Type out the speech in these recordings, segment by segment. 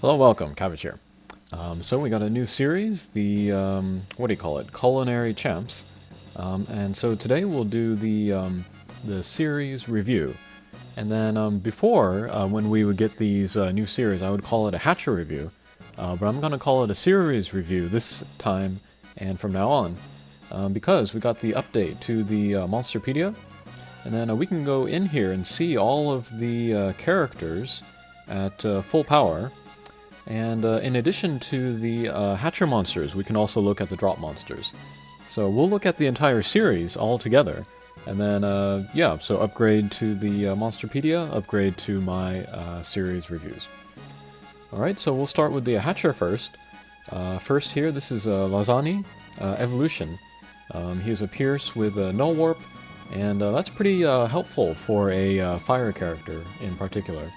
Hello, welcome, Cabbage here. So we got a new series, the what do you call it? Culinary Champs, and so today we'll do the series review. And then before, when we would get these new series, I would call it a Hatcher review, but I'm gonna call it a series review this time and from now on, because we got the update to the Monsterpedia, and then we can go in here and see all of the characters at full power. And in addition to the Hatcher monsters, we can also look at the drop monsters. So we'll look at the entire series all together. And then, yeah, so upgrade to the Monsterpedia, upgrade to my series reviews. Alright, so we'll start with the Hatcher first. First here, this is Lazani Evolution. He is a Pierce with no warp, and that's pretty helpful for a fire character in particular.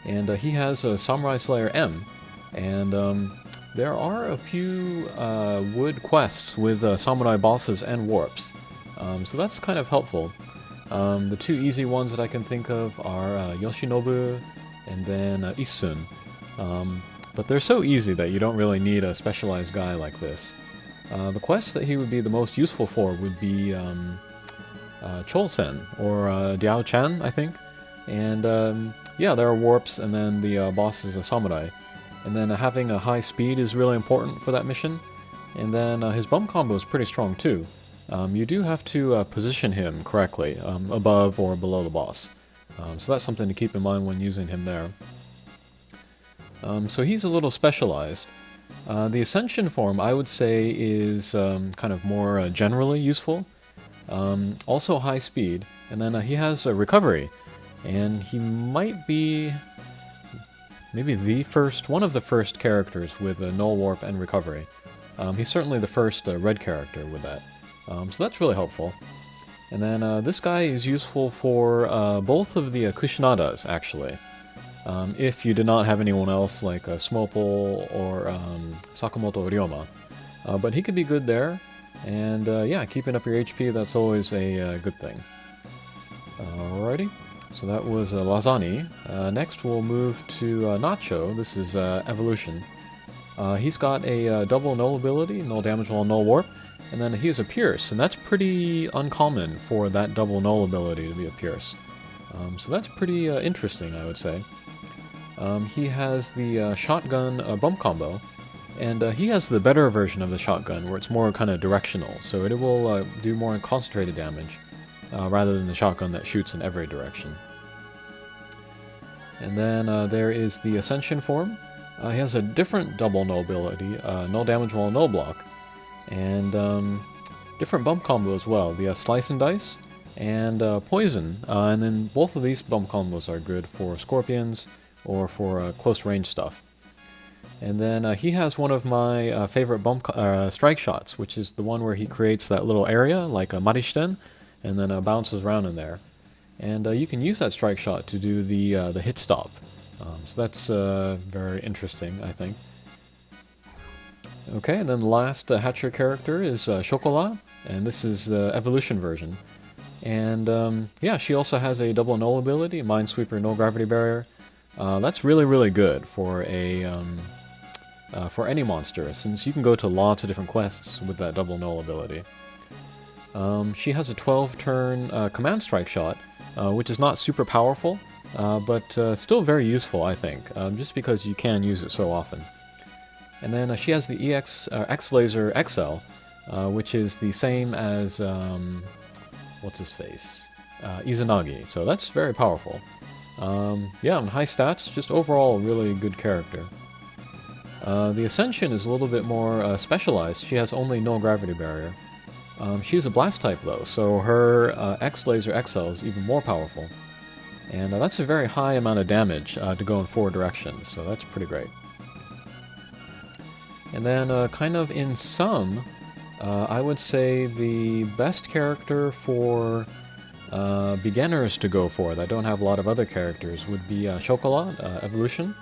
And he has a Samurai Slayer M, and there are a few wood quests with samurai bosses and warps, so that's kind of helpful. The two easy ones that I can think of are Yoshinobu and then Isun, but they're so easy that you don't really need a specialized guy like this. The quest that he would be the most useful for would be Cholsen, or Diao-chan, I think, and yeah, there are warps, and then the boss is a samurai. And then having a high speed is really important for that mission. And then his bump combo is pretty strong too. You do have to position him correctly, above or below the boss. So that's something to keep in mind when using him there. So he's a little specialized. The Ascension form, I would say, is kind of more generally useful. Also high speed. And then he has recovery. And he might be maybe one of the first characters with null warp and recovery. He's certainly the first red character with that. So that's really helpful. And then this guy is useful for both of the Kushinadas, actually. If you did not have anyone else like Smopol or Sakamoto Ryoma. But he could be good there. And yeah, keeping up your HP, that's always a good thing. Alrighty. So that was Lazani. Next we'll move to Nacho. This is Evolution. He's got a double null ability, null damage while null warp, and then he is a Pierce, and that's pretty uncommon for that double null ability to be a Pierce. So that's pretty interesting, I would say. He has the shotgun bump combo, and he has the better version of the shotgun, where it's more kind of directional, so it will do more concentrated damage. Rather than the shotgun that shoots in every direction. And then there is the Ascension form. He has a different double null ability, null damage while null block, and different bump combo as well, the Slice and Dice and Poison. And then both of these bump combos are good for Scorpions or for close range stuff. And then he has one of my favorite strike shots, which is the one where he creates that little area, like a Marishiten, and then bounces around in there. And you can use that strike shot to do the hit stop. So that's very interesting, I think. Okay, and then the last Hatcher character is Chocolat, and this is the evolution version. And yeah, she also has a double null ability, Minesweeper, no gravity barrier. That's really, really good for for any monster, since you can go to lots of different quests with that double null ability. She has a 12-turn command strike shot, which is not super powerful, but still very useful, I think, just because you can use it so often. And then she has the X-Laser XL, which is the same as, what's his face? Izanagi, so that's very powerful. Yeah, and high stats, just overall really good character. The Ascension is a little bit more specialized. She has only no gravity barrier. She's a blast type though, so her X-Laser XL is even more powerful. And that's a very high amount of damage to go in 4 directions, so that's pretty great. And then kind of in sum, I would say the best character for beginners to go for that don't have a lot of other characters would be Chocolat, Evolution.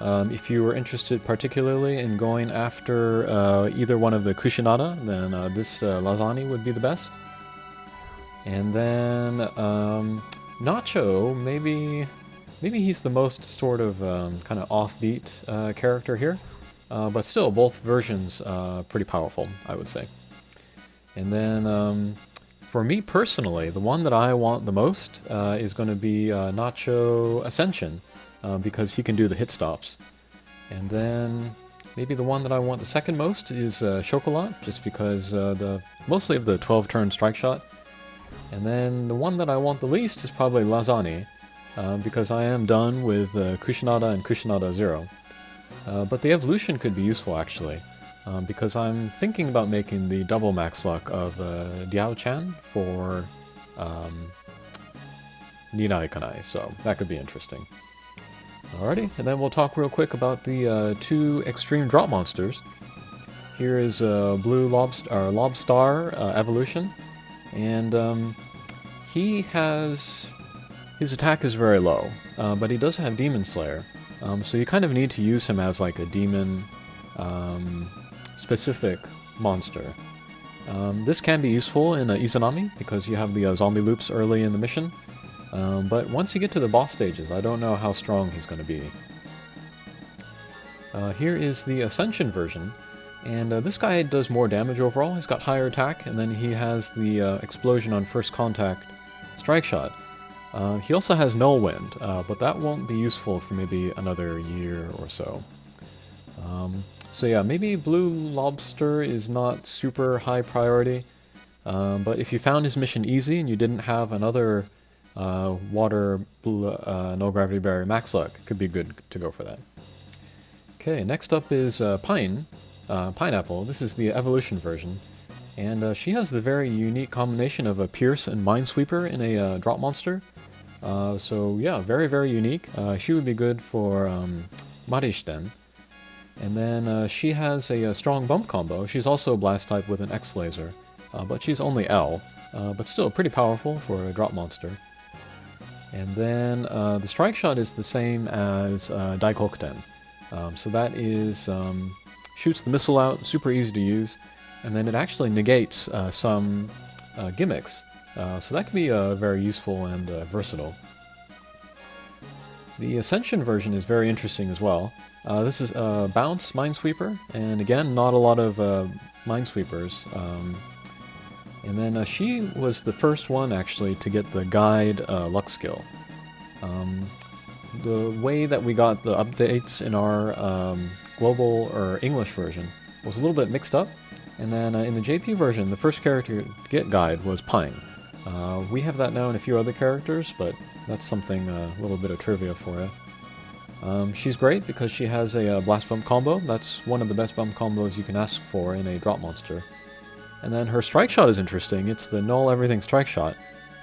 If you were interested particularly in going after either one of the Kushinada, then this Lazani would be the best. And then Nacho, maybe maybe he's the most sort of kind of offbeat character here. But still, both versions pretty powerful, I would say. And then, for me personally, the one that I want the most is going to be Nacho Ascension, because he can do the hit stops. And then, maybe the one that I want the second most is Chocolat, just because mostly of the 12-turn strike shot. And then the one that I want the least is probably Lasagne, because I am done with Kushinada and Kushinada 0. But the evolution could be useful, actually, because I'm thinking about making the double max luck of Diao-chan for Nirai Kanai, so that could be interesting. Alrighty, and then we'll talk real quick about the two extreme drop monsters. Here is Blue Lobstar evolution, and he has... his attack is very low, but he does have Demon Slayer. So you kind of need to use him as like a demon specific monster. This can be useful in Izanami because you have the zombie loops early in the mission. But once you get to the boss stages, I don't know how strong he's going to be. Here is the Ascension version, and this guy does more damage overall. He's got higher attack, and then he has the explosion on first contact strike shot. He also has Null Wind, but that won't be useful for maybe another year or so. So yeah, maybe Blue Lobster is not super high priority, but if you found his mission easy and you didn't have another water no gravity barrier max luck, it could be good to go for that. Okay, next up is Pineapple. This is the evolution version, and she has the very unique combination of a Pierce and Minesweeper in a drop monster. So yeah, very, very unique. She would be good for Marishten. And then she has a strong bump combo. She's also Blast type with an X laser, but she's only L, but still pretty powerful for a drop monster. And then the strike shot is the same as Daikokuten. So that is, shoots the missile out, super easy to use, and then it actually negates some gimmicks. So that can be very useful and versatile. The Ascension version is very interesting as well. This is Bounce Minesweeper, and again, not a lot of Minesweepers. And then she was the first one actually to get the Guide luck skill. The way that we got the updates in our global or English version was a little bit mixed up, and then in the JP version, the first character to get Guide was Pine. We have that now in a few other characters, but that's something, a little bit of trivia for you. She's great because she has a blast bump combo. That's one of the best bump combos you can ask for in a drop monster. And then her strike shot is interesting. It's the null everything strike shot,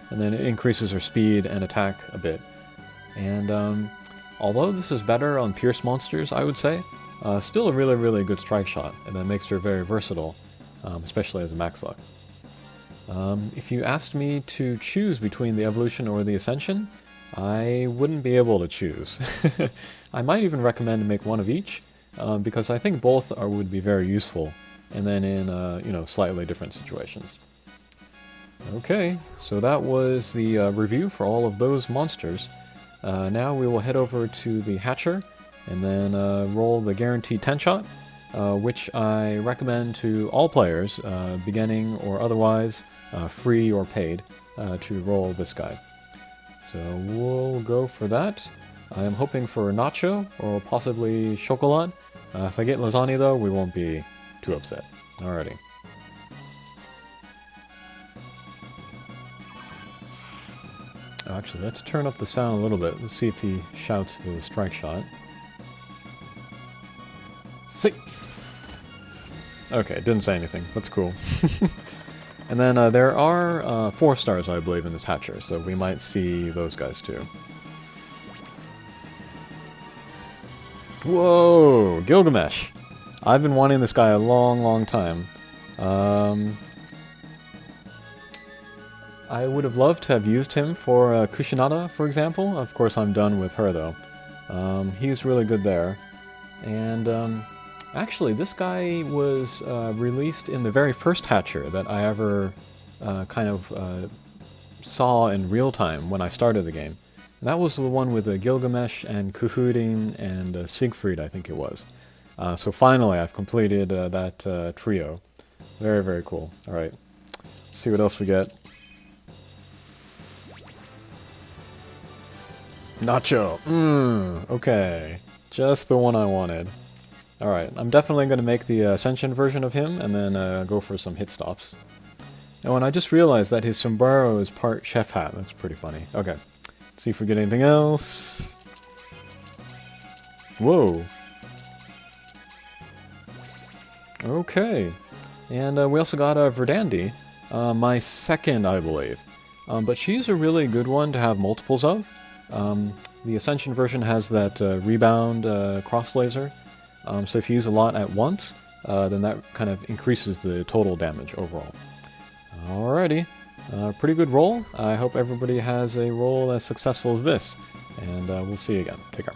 and then it increases her speed and attack a bit. And although this is better on Pierce monsters, I would say, still a really, really good strike shot, and that makes her very versatile, especially as a max luck. If you asked me to choose between the Evolution or the Ascension, I wouldn't be able to choose. I might even recommend to make one of each, because I think both would be very useful, and then in slightly different situations. Okay, so that was the review for all of those monsters. Now we will head over to the Hatcher, and then roll the Guaranteed 10-shot, which I recommend to all players, beginning or otherwise, free or paid, to roll this guy. So we'll go for that. I am hoping for Nacho, or possibly Chocolat. If I get Lasagne though, we won't be too upset. Alrighty. Actually, let's turn up the sound a little bit. Let's see if he shouts the strike shot. See. Okay, didn't say anything. That's cool. And then there are 4 stars, I believe, in this Hatcher, so we might see those guys too. Whoa! Gilgamesh! I've been wanting this guy a long, long time. I would have loved to have used him for Kushinada, for example. Of course, I'm done with her, though. He's really good there. And actually, this guy was released in the very first Hatcher that I ever kind of saw in real time when I started the game. That was the one with Gilgamesh and Kuhudin and Siegfried, I think it was. So finally, I've completed that trio. Very, very cool. Alright, see what else we get. Nacho! Okay. Just the one I wanted. Alright, I'm definitely going to make the Ascension version of him, and then go for some hit stops. Oh, and I just realized that his sombrero is part chef hat. That's pretty funny. Okay. Let's see if we get anything else. Whoa. Okay. And we also got Verdandi. My second, I believe. But she's a really good one to have multiples of. The Ascension version has that rebound cross laser. So if you use a lot at once, then that kind of increases the total damage overall. Alrighty. Pretty good roll. I hope everybody has a roll as successful as this. And we'll see you again. Take care.